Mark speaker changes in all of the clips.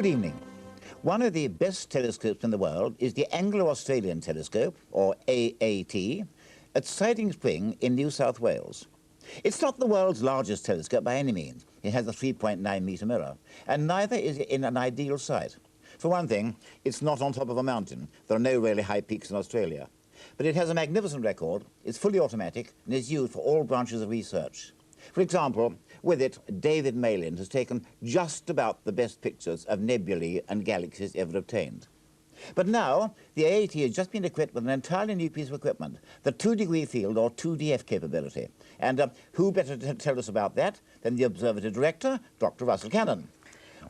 Speaker 1: evening. One of the best telescopes in the world is the Anglo-Australian telescope, or AAT, at Siding Spring in New South Wales. It's not the world's largest telescope by any means. It has a 3.9-metre mirror, and neither is it in an ideal site. For one thing, it's not on top of a mountain. There are no really high peaks in Australia. But it has a magnificent record, it's fully automatic, and is used for all branches of research. For example, with it, David Mayland has taken just about the best pictures of nebulae and galaxies ever obtained. But now, the AAT has just been equipped with an entirely new piece of equipment, the 2-degree field, or 2DF capability. And who better to tell us about that than the Observatory Director, Dr. Russell Cannon.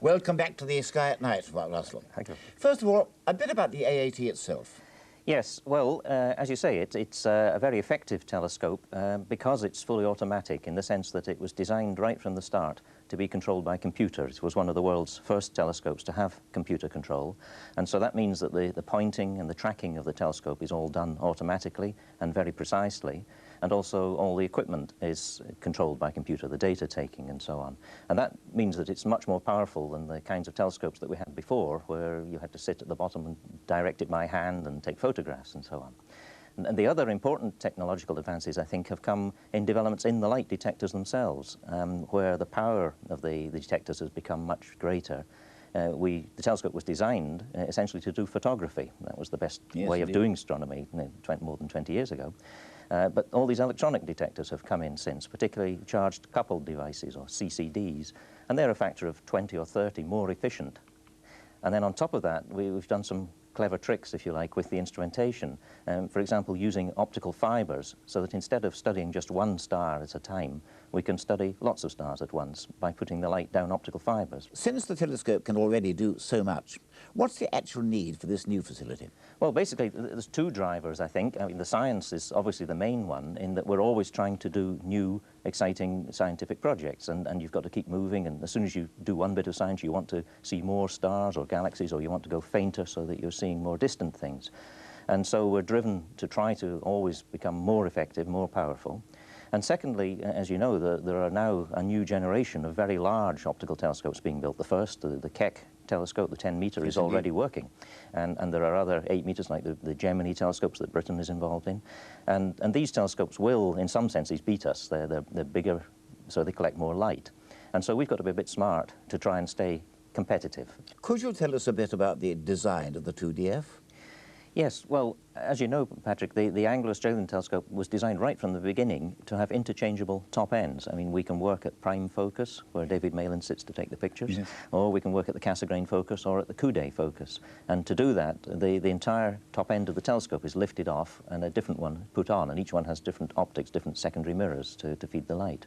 Speaker 1: Welcome back to the Sky at Night, Russell.
Speaker 2: Thank you.
Speaker 1: First of all, a bit about the AAT itself.
Speaker 2: Yes, well, as you say, it's a very effective telescope because it's fully automatic in the sense that it was designed right from the start to be controlled by computers. It was one of the world's first telescopes to have computer control, and so that means that the pointing and the tracking of the telescope is all done automatically and very precisely, and also all the equipment is controlled by computer, the data taking and so on. And that means that it's much more powerful than the kinds of telescopes that we had before, where you had to sit at the bottom and direct it by hand and take photographs and so on. And the other important technological advances, I think, have come in developments in the light detectors themselves, where the power of the detectors has become much greater. The telescope was designed essentially to do photography. That was the best way of doing astronomy more than 20 years ago. But all these electronic detectors have come in since, particularly charged coupled devices, or CCDs, and they're a factor of 20 or 30 more efficient. And then on top of that, we've done some clever tricks, if you like, with the instrumentation. For example, using optical fibres, so that instead of studying just one star at a time, we can study lots of stars at once by putting the light down optical fibres.
Speaker 1: Since the telescope can already do so much, what's the actual need for this new facility?
Speaker 2: Well, basically, there's two drivers, I think. I mean, the science is obviously the main one, in that we're always trying to do new, exciting scientific projects, and you've got to keep moving, and as soon as you do one bit of science, you want to see more stars or galaxies, or you want to go fainter so that you're seeing more distant things. And so we're driven to try to always become more effective, more powerful. And secondly, as you know, there are now a new generation of very large optical telescopes being built. The first, the Keck telescope, the 10-metre, is already working. And there are other 8 metres, like the Gemini telescopes that Britain is involved in. And these telescopes will, in some senses, beat us. They're bigger, so they collect more light. And so we've got to be a bit smart to try and stay competitive.
Speaker 1: Could you tell us a bit about the design of the 2DF?
Speaker 2: Yes, well, as you know, Patrick, the Anglo-Australian telescope was designed right from the beginning to have interchangeable top ends. I mean, we can work at prime focus, where David Mayland sits to take the pictures, yes, or we can work at the Cassegrain focus or at the Coude focus. And to do that, the entire top end of the telescope is lifted off and a different one put on, and each one has different optics, different secondary mirrors to feed the light.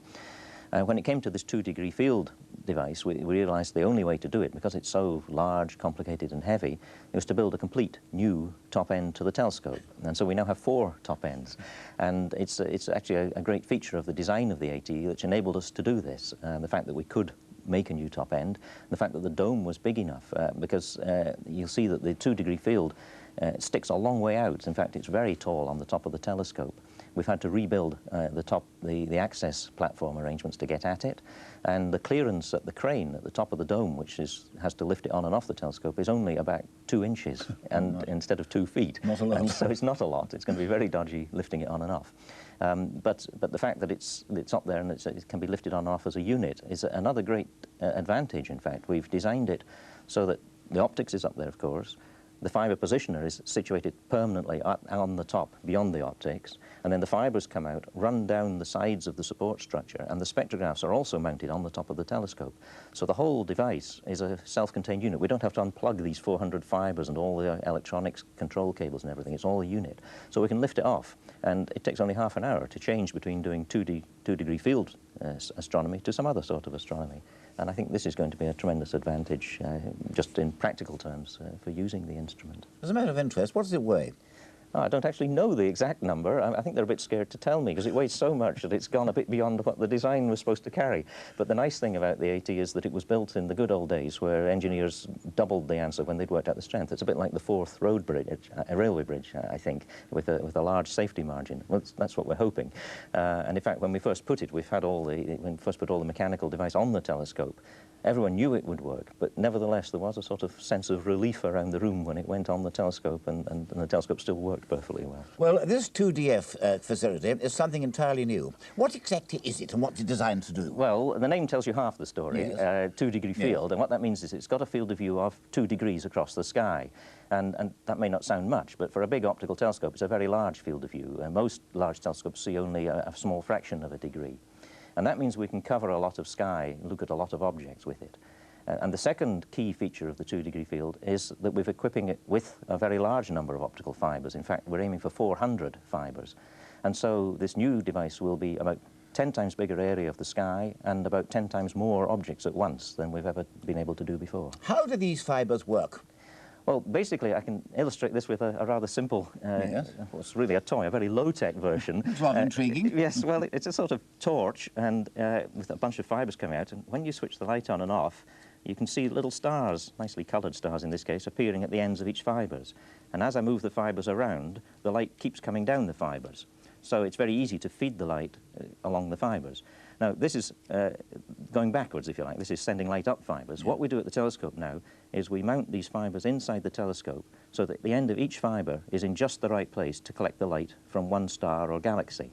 Speaker 2: When it came to this 2-degree field device, we realized the only way to do it, because it's so large, complicated and heavy, was to build a complete new top end to the telescope. And so we now have 4 top ends. And it's actually a great feature of the design of the AT which enabled us to do this. The fact that we could make a new top end, the fact that the dome was big enough, because you'll see that the 2-degree field sticks a long way out. In fact, it's very tall on the top of the telescope. We've had to rebuild the access platform arrangements to get at it, and the clearance at the crane at the top of the dome, which has to lift it on and off the telescope, is only about 2 inches, and instead of 2 feet.
Speaker 1: Not a lot.
Speaker 2: And so it's not a lot. It's going to be very dodgy lifting it on and off. But the fact that it's up there and it can be lifted on and off as a unit is another great advantage. In fact, we've designed it so that the optics is up there, of course. The fibre positioner is situated permanently on the top, beyond the optics, and then the fibres come out, run down the sides of the support structure, and the spectrographs are also mounted on the top of the telescope. So the whole device is a self-contained unit. We don't have to unplug these 400 fibres and all the electronics control cables and everything. It's all a unit. So we can lift it off, and it takes only half an hour to change between doing 2-degree field astronomy to some other sort of astronomy. And I think this is going to be a tremendous advantage, just in practical terms, for using the instrument.
Speaker 1: As a matter of interest, what does it weigh?
Speaker 2: I don't actually know the exact number. I think they're a bit scared to tell me because it weighs so much that it's gone a bit beyond what the design was supposed to carry. But the nice thing about the AT is that it was built in the good old days where engineers doubled the answer when they'd worked out the strength. It's a bit like the Forth road bridge, a railway bridge, I think, with a large safety margin. Well, that's what we're hoping. And in fact, when we first put it, when we first put all the mechanical device on the telescope, Everyone knew it would work, but nevertheless there was a sort of sense of relief around the room when it went on the telescope, and the telescope still worked perfectly well.
Speaker 1: Well, this 2DF facility is something entirely new. What exactly is it and what's it designed to do?
Speaker 2: Well, the name tells you half the story,
Speaker 1: Yes.
Speaker 2: 2-degree field, and what that means is it's got a field of view of 2 degrees across the sky. And that may not sound much, but for a big optical telescope, it's a very large field of view. Most large telescopes see only a small fraction of a degree. And that means we can cover a lot of sky and look at a lot of objects with it. And the second key feature of the 2-degree field is that we're equipping it with a very large number of optical fibres. In fact, we're aiming for 400 fibres. And so this new device will be about 10 times bigger area of the sky and about 10 times more objects at once than we've ever been able to do before.
Speaker 1: How do these fibres work?
Speaker 2: Well, basically, I can illustrate this with a rather simple,
Speaker 1: Yes.
Speaker 2: it's really a toy, a very low-tech version.
Speaker 1: It's rather intriguing.
Speaker 2: Yes, well, it's a sort of torch and with a bunch of fibres coming out, and when you switch the light on and off, you can see little stars, nicely coloured stars in this case, appearing at the ends of each fibres. And as I move the fibres around, the light keeps coming down the fibres. So it's very easy to feed the light along the fibres. Now, this is going backwards, if you like. This is sending light up fibres. Yeah. What we do at the telescope now is we mount these fibres inside the telescope so that the end of each fibre is in just the right place to collect the light from one star or galaxy.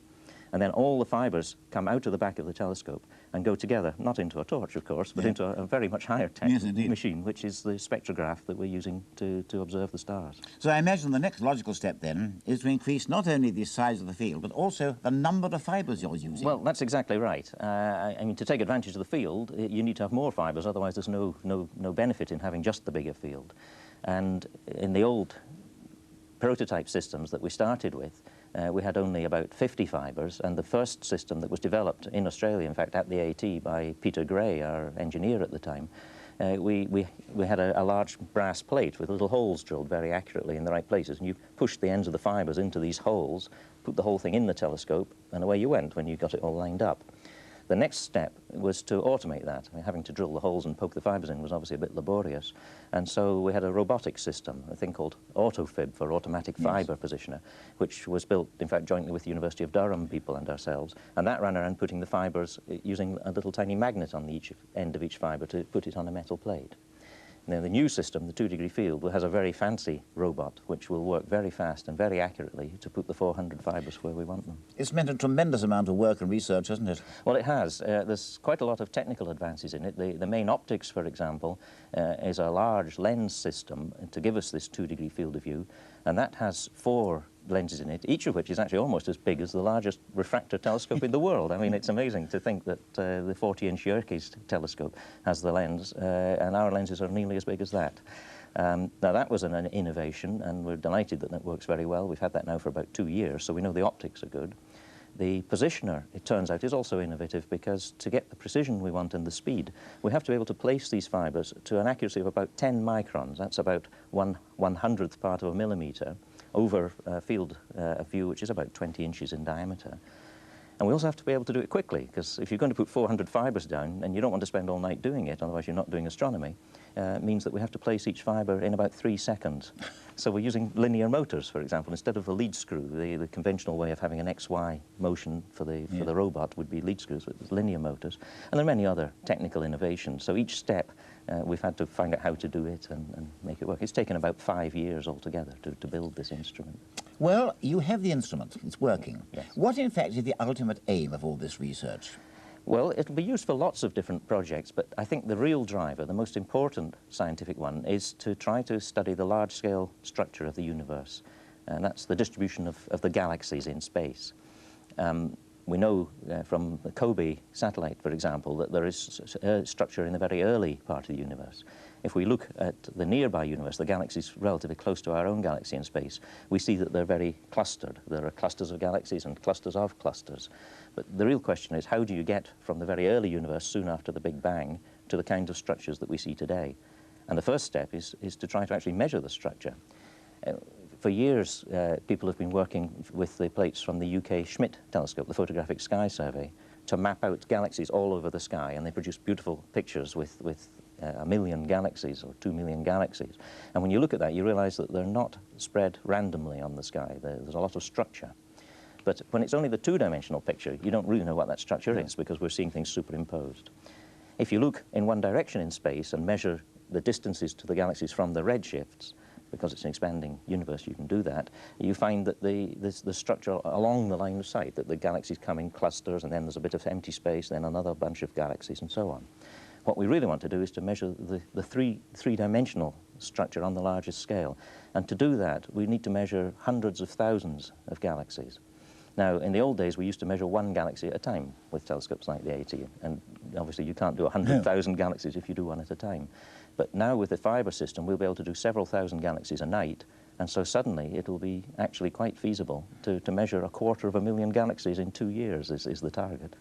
Speaker 2: And then all the fibres come out of the back of the telescope and go together, not into a torch, of course, but into a very much higher tech machine, which is the spectrograph that we're using to observe the stars.
Speaker 1: So I imagine the next logical step, then, is to increase not only the size of the field, but also the number of fibres you're using.
Speaker 2: Well, that's exactly right. I mean, to take advantage of the field, you need to have more fibres, otherwise there's no benefit in having just the bigger field. And in the old prototype systems that we started with, we had only about 50 fibres, and the first system that was developed in Australia, in fact at the AT by Peter Gray, our engineer at the time, we had a large brass plate with little holes drilled very accurately in the right places, and you pushed the ends of the fibres into these holes, put the whole thing in the telescope, and away you went when you got it all lined up. The next step was to automate that. I mean, having to drill the holes and poke the fibres in was obviously a bit laborious. And so we had a robotic system, a thing called AutoFib for automatic fibre positioner, which was built, in fact, jointly with the University of Durham people and ourselves. And that ran around putting the fibres using a little tiny magnet on each end of each fibre to put it on a metal plate. Now, the new system, the 2-degree field, has a very fancy robot which will work very fast and very accurately to put the 400 fibres where we want them.
Speaker 1: It's meant a tremendous amount of work and research, hasn't it?
Speaker 2: Well, it has. There's quite a lot of technical advances in it. The main optics, for example, is a large lens system to give us this 2-degree field of view, and that has 4 lenses in it, each of which is actually almost as big as the largest refractor telescope in the world. I mean, it's amazing to think that the 40-inch Yerkes telescope has the lens, and our lenses are nearly as big as that. Now, that was an innovation, and we're delighted that works very well. We've had that now for about 2 years, so we know the optics are good. The positioner, it turns out, is also innovative because to get the precision we want and the speed, we have to be able to place these fibres to an accuracy of about 10 microns. That's about 1/100th part of a millimetre over a field of view which is about 20 inches in diameter. And we also have to be able to do it quickly, because if you're going to put 400 fibres down and you don't want to spend all night doing it, otherwise you're not doing astronomy, it means that we have to place each fibre in about 3 seconds. So we're using linear motors, for example, instead of a lead screw. The conventional way of having an XY motion for the robot would be lead screws, with linear motors. And there are many other technical innovations. So each step, we've had to find out how to do it and make it work. It's taken about 5 years altogether to build this instrument.
Speaker 1: Well, you have the instrument. It's working.
Speaker 2: Yes.
Speaker 1: What, in fact, is the ultimate aim of all this research?
Speaker 2: Well, it'll be used for lots of different projects, but I think the real driver, the most important scientific one, is to try to study the large-scale structure of the universe, and that's the distribution of the galaxies in space. We know from the COBE satellite, for example, that there is structure in the very early part of the universe. If we look at the nearby universe, the galaxies relatively close to our own galaxy in space, we see that they're very clustered. There are clusters of galaxies and clusters of clusters. But the real question is, how do you get from the very early universe, soon after the Big Bang, to the kind of structures that we see today? And the first step is to try to actually measure the structure. For years, people have been working with the plates from the UK Schmidt telescope, the Photographic Sky Survey, to map out galaxies all over the sky, and they produce beautiful pictures with 1 million galaxies or 2 million galaxies. And when you look at that, you realize that they're not spread randomly on the sky. There's a lot of structure. But when it's only the 2-dimensional picture, you don't really know what that structure is, because we're seeing things superimposed. If you look in one direction in space and measure the distances to the galaxies from the redshifts, because it's an expanding universe, you can do that, you find that the structure along the line of sight, that the galaxies come in clusters, and then there's a bit of empty space, then another bunch of galaxies, and so on. What we really want to do is to measure the three-dimensional structure on the largest scale. And to do that, we need to measure hundreds of thousands of galaxies. Now, in the old days, we used to measure one galaxy at a time with telescopes like the AT, and obviously you can't do 100,000 galaxies if you do one at a time. But now with the Fibres system, we'll be able to do several thousand galaxies a night, and so suddenly it'll be actually quite feasible to measure 250,000 galaxies in 2 years is the target.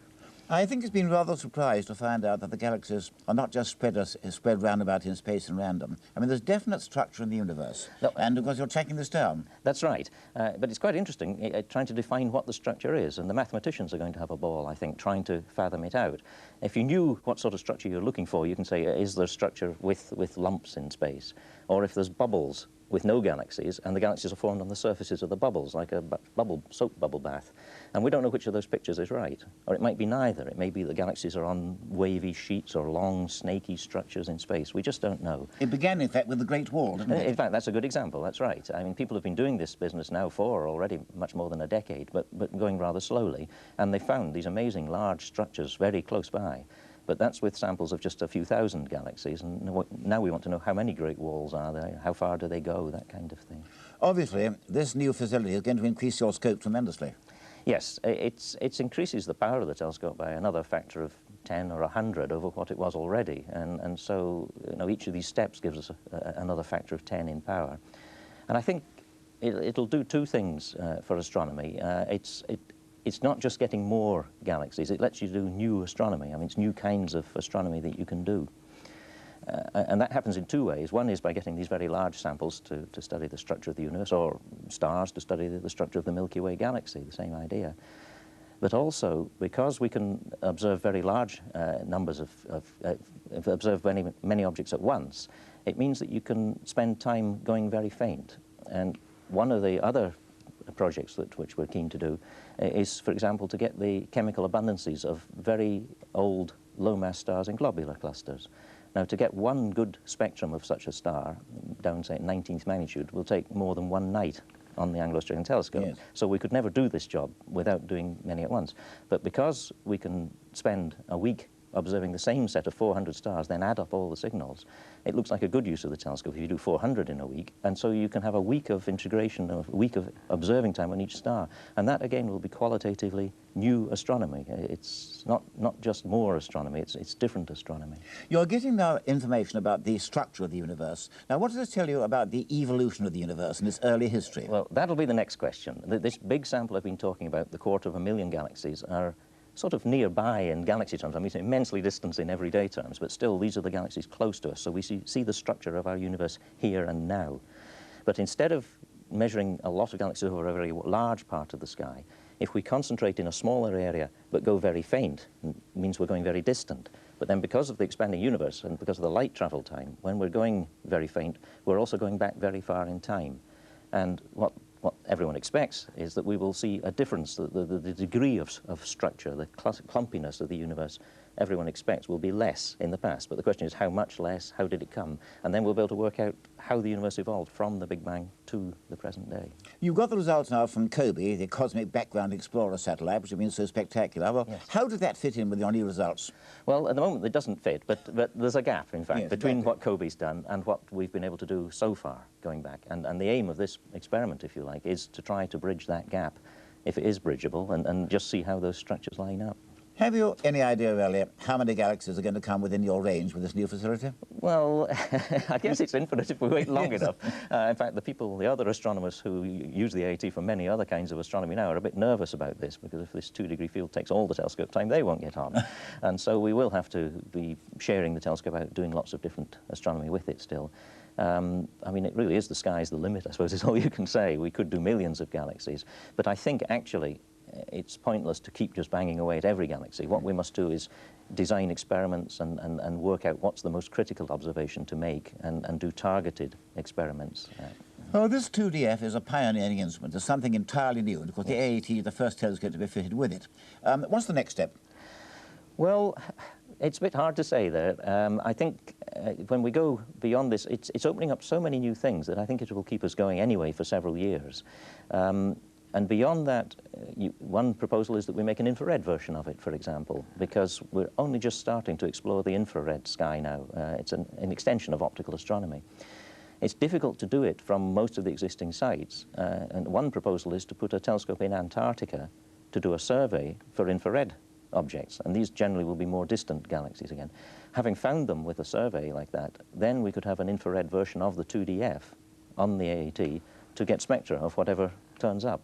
Speaker 1: I think it's been rather surprised to find out that the galaxies are not just spread round about in space and random. I mean, there's definite structure in the universe,
Speaker 2: No.
Speaker 1: and of course you're tracking this down.
Speaker 2: That's right, but it's quite interesting trying to define what the structure is, and the mathematicians are going to have a ball, I think, trying to fathom it out. If you knew what sort of structure you're looking for, you can say, is there structure with lumps in space? Or if there's bubbles with no galaxies, and the galaxies are formed on the surfaces of the bubbles, like a soap bubble bath. And we don't know which of those pictures is right. Or it might be neither. It may be the galaxies are on wavy sheets or long, snaky structures in space. We just don't know.
Speaker 1: It began, in fact, with the Great Wall, didn't it?
Speaker 2: In fact, that's a good example, that's right. I mean, people have been doing this business now for already much more than a decade, but going rather slowly, and they found these amazing large structures very close by. But that's with samples of just a few thousand galaxies, and now we want to know how many Great Walls are there, how far do they go, that kind of thing.
Speaker 1: Obviously, this new facility is going to increase your scope tremendously.
Speaker 2: Yes, it increases the power of the telescope by another factor of 10 or 100 over what it was already, and so each of these steps gives us another factor of 10 in power. And I think it'll do two things for astronomy. It's not just getting more galaxies, it lets you do new astronomy. I mean, it's new kinds of astronomy that you can do. And that happens in two ways. One is by getting these very large samples to study the structure of the universe, or stars to study the structure of the Milky Way galaxy, the same idea. But also, because we can observe very large numbers observe many objects at once, it means that you can spend time going very faint. And one of the other projects which we're keen to do is, for example, to get the chemical abundances of very old low-mass stars in globular clusters. Now, to get one good spectrum of such a star, down, say, 19th magnitude, will take more than one night on the Anglo-Australian telescope.
Speaker 1: Yes.
Speaker 2: So we could never do this job without doing many at once. But because we can spend a week observing the same set of 400 stars, then add up all the signals, it looks like a good use of the telescope if you do 400 in a week, and so you can have a week of integration, a week of observing time on each star, and that again will be qualitatively new astronomy. It's not just more astronomy, it's different astronomy.
Speaker 1: You're getting now information about the structure of the universe. Now, what does this tell you about the evolution of the universe and its early history?
Speaker 2: Well, that'll be the next question. This big sample I've been talking about, the 250,000 galaxies, are sort of nearby in galaxy terms. I mean, it's immensely distant in everyday terms, but still these are the galaxies close to us, so we see the structure of our universe here and now. But instead of measuring a lot of galaxies over a very large part of the sky, if we concentrate in a smaller area but go very faint, it means we're going very distant. But then because of the expanding universe and because of the light travel time, when we're going very faint, we're also going back very far in time. And what everyone expects is that we will see a difference, the degree of structure, the clumpiness of the universe, everyone expects will be less in the past. But the question is how much less, how did it come? And then we'll be able to work out how the universe evolved from the Big Bang to the present day.
Speaker 1: You've got the results now from COBE, the Cosmic Background Explorer satellite, which have been so spectacular. Well,
Speaker 2: yes.
Speaker 1: How did that fit in with your new results?
Speaker 2: Well, at the moment it doesn't fit, but there's a gap, in fact,
Speaker 1: Yes,
Speaker 2: between
Speaker 1: exactly.
Speaker 2: what COBE's done and what we've been able to do so far going back. And the aim of this experiment, if you like, is to try to bridge that gap, if it is bridgeable, and just see how those structures line up.
Speaker 1: Have you any idea, really, how many galaxies are going to come within your range with this new facility?
Speaker 2: Well, I guess it's infinite if we wait long enough. In fact, the other astronomers who use the AT for many other kinds of astronomy now are a bit nervous about this, because if this 2-degree field takes all the telescope time, they won't get on. And so we will have to be sharing the telescope out, doing lots of different astronomy with it still. I mean, it really is the sky's the limit, I suppose, is all you can say. We could do millions of galaxies. But I think, actually, it's pointless to keep just banging away at every galaxy. What we must do is design experiments and work out what's the most critical observation to make and do targeted experiments.
Speaker 1: Well, this 2DF is a pioneering instrument. It's something entirely new. And, of course, the AAT is the first telescope to be fitted with it. What's the next step?
Speaker 2: Well, It's a bit hard to say there. I think when we go beyond this, it's opening up so many new things that I think it will keep us going anyway for several years. And beyond that, one proposal is that we make an infrared version of it, for example, because we're only just starting to explore the infrared sky now. It's an extension of optical astronomy. It's difficult to do it from most of the existing sites, and one proposal is to put a telescope in Antarctica to do a survey for infrared objects, and these generally will be more distant galaxies again. Having found them with a survey like that, then we could have an infrared version of the 2DF on the AAT to get spectra of whatever turns up,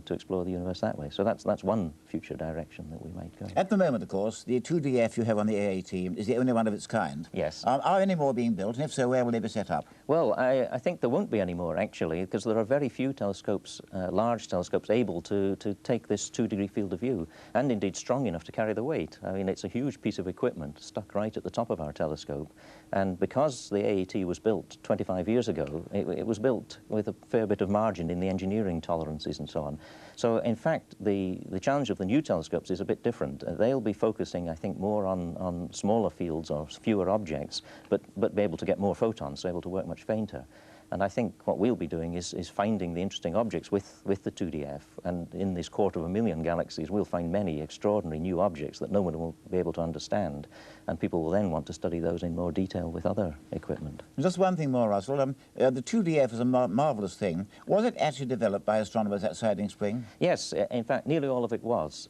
Speaker 2: to explore the universe that way. So that's one future direction that we might go.
Speaker 1: At the moment, of course, the 2DF you have on the AAT is the only one of its kind.
Speaker 2: Yes.
Speaker 1: Are any more being built, and if so, where will they be set up?
Speaker 2: Well, I think there won't be any more, actually, because there are very few telescopes, large telescopes, able to take this 2-degree field of view, and indeed strong enough to carry the weight. I mean, it's a huge piece of equipment stuck right at the top of our telescope, and because the AAT was built 25 years ago, it was built with a fair bit of margin in the engineering tolerances and so on. So, in fact, the challenge of the new telescopes is a bit different. They'll be focusing, I think, more on smaller fields or fewer objects, but be able to get more photons, so able to work much fainter. And I think what we'll be doing is finding the interesting objects with the 2DF. And in these 250,000 galaxies, we'll find many extraordinary new objects that no one will be able to understand. And people will then want to study those in more detail with other equipment.
Speaker 1: Just one thing more, Russell. The 2DF is a marvellous thing. Was it actually developed by astronomers at Siding Spring?
Speaker 2: Yes, in fact, nearly all of it was.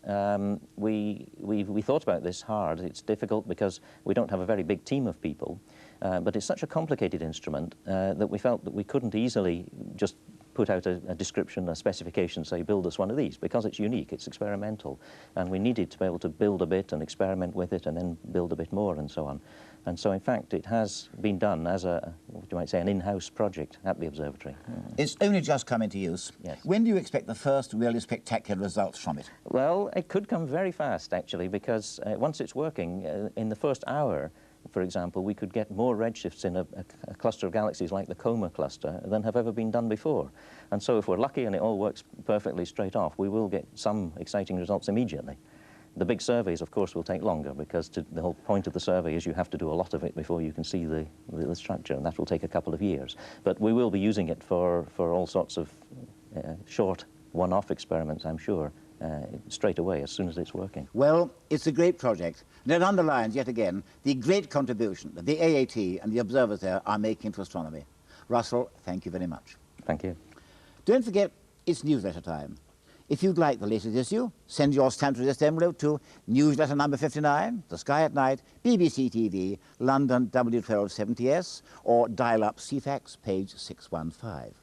Speaker 2: We thought about this hard. It's difficult because we don't have a very big team of people. But it's such a complicated instrument that we felt that we couldn't easily just put out a description, a specification, say, build us one of these, because it's unique, it's experimental. And we needed to be able to build a bit and experiment with it and then build a bit more and so on. And so, in fact, it has been done as what you might say, an in-house project at the observatory.
Speaker 1: It's only just come into use.
Speaker 2: Yes.
Speaker 1: When do you expect the first really spectacular results from it?
Speaker 2: Well, it could come very fast, actually, because once it's working, in the first hour, for example, we could get more redshifts in a cluster of galaxies like the Coma cluster than have ever been done before. And so if we're lucky and it all works perfectly straight off, we will get some exciting results immediately. The big surveys, of course, will take longer because the whole point of the survey is you have to do a lot of it before you can see the structure, and that will take a couple of years. But we will be using it for all sorts of short one-off experiments, I'm sure, straight away as soon as it's working.
Speaker 1: Well, it's a great project, and it underlines yet again the great contribution that the AAT and the observers there are making to astronomy. Russell, thank you very much.
Speaker 2: Thank you.
Speaker 1: Don't forget, it's newsletter time. If you'd like the latest issue, send your stamped resist envelope to newsletter number 59, The Sky at Night, BBC TV, London W1270S, or dial up CFAX, page 615.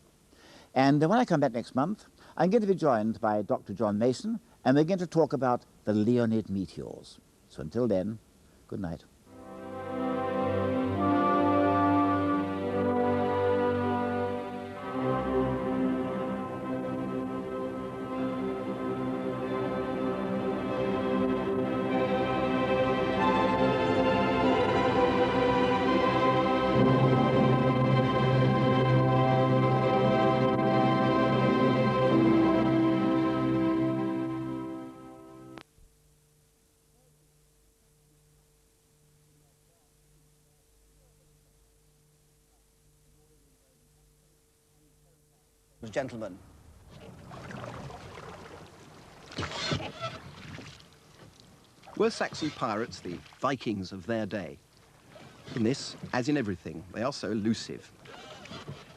Speaker 1: And when I come back next month, I'm going to be joined by Dr. John Mason, and we're going to talk about the Leonid meteors. So until then, good night.
Speaker 3: Gentlemen. Were Saxon pirates the Vikings of their day? In this, as in everything, they are so elusive.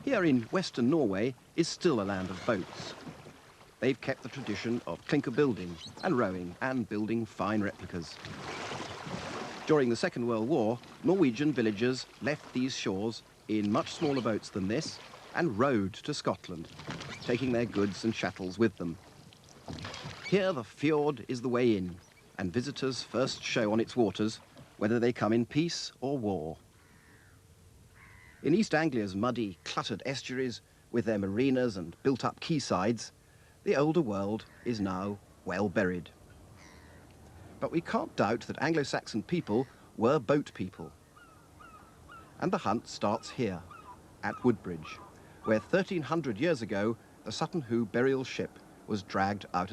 Speaker 3: Here in western Norway is still a land of boats. They've kept the tradition of clinker building and rowing and building fine replicas. During the Second World War, Norwegian villagers left these shores in much smaller boats than this and rowed to Scotland, taking their goods and chattels with them. Here the fjord is the way in, and visitors first show on its waters whether they come in peace or war. In East Anglia's muddy, cluttered estuaries, with their marinas and built-up quaysides, the older world is now well buried. But we can't doubt that Anglo-Saxon people were boat people. And the hunt starts here, at Woodbridge, where 1,300 years ago, the Sutton Hoo burial ship was dragged out of